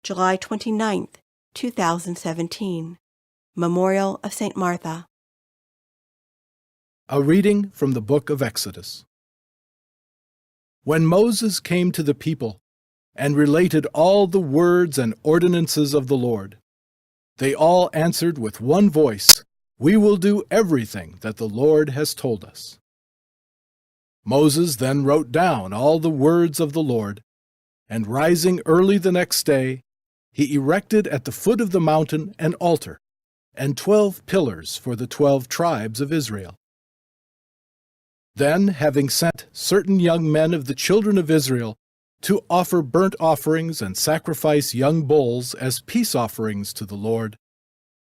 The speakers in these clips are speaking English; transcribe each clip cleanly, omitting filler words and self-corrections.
July 29, 2017. Memorial of St. Martha. A reading from the book of Exodus. When Moses came to the people and related all the words and ordinances of the Lord, they all answered with one voice, "We will do everything that the Lord has told us." Moses then wrote down all the words of the Lord, and rising early the next day, he erected at the foot of the mountain an altar, and 12 pillars for the 12 tribes of Israel. Then, having sent certain young men of the children of Israel to offer burnt offerings and sacrifice young bulls as peace offerings to the Lord,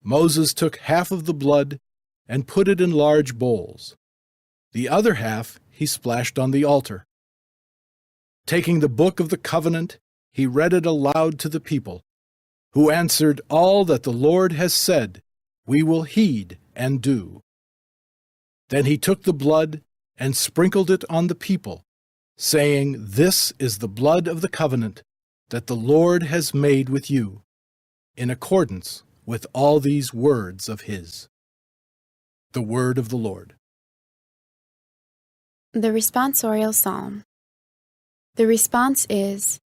Moses took half of the blood and put it in large bowls. The other half he splashed on the altar. Taking the book of the covenant, he read it aloud to the people, who answered, "All that the Lord has said, we will heed and do." Then he took the blood and sprinkled it on the people, saying, "This is the blood of the covenant that the Lord has made with you, in accordance with all these words of his." The word of the Lord. The responsorial psalm. The response is,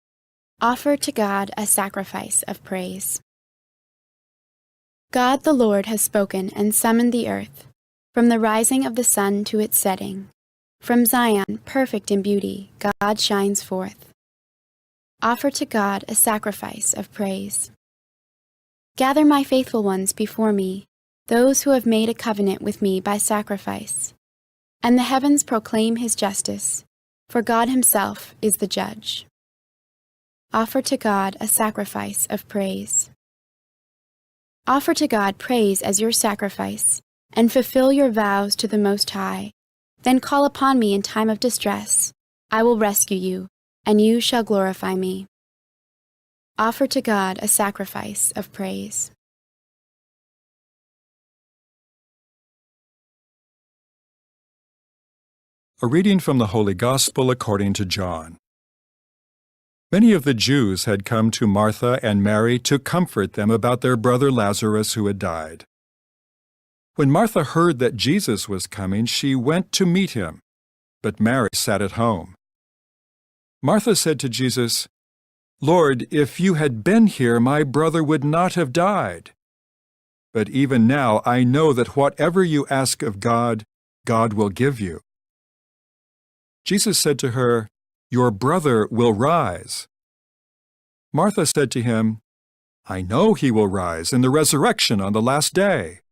"Offer to God a sacrifice of praise." God the Lord has spoken and summoned the earth, from the rising of the sun to its setting. From Zion, perfect in beauty, God shines forth. Offer to God a sacrifice of praise. Gather my faithful ones before me, those who have made a covenant with me by sacrifice. And the heavens proclaim his justice, for God himself is the judge. Offer to God a sacrifice of praise. Offer to God praise as your sacrifice, and fulfill your vows to the Most High. Then call upon me in time of distress. I will rescue you, and you shall glorify me. Offer to God a sacrifice of praise. A reading from the Holy Gospel according to John. Many of the Jews had come to Martha and Mary to comfort them about their brother Lazarus who had died. When Martha heard that Jesus was coming, she went to meet him, but Mary sat at home. Martha said to Jesus, "Lord, if you had been here, my brother would not have died. But even now I know that whatever you ask of God, God will give you." Jesus said to her, "Your brother will rise." Martha said to him, "I know he will rise in the resurrection on the last day."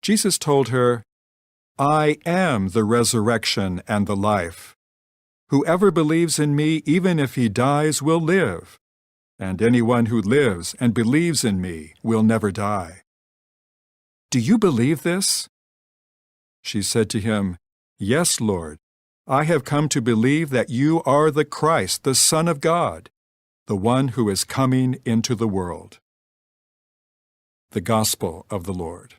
Jesus told her, "I am the resurrection and the life. Whoever believes in me, even if he dies, will live, and anyone who lives and believes in me will never die. Do you believe this?" She said to him, "Yes, Lord. I have come to believe that you are the Christ, the Son of God, the one who is coming into the world." The Gospel of the Lord.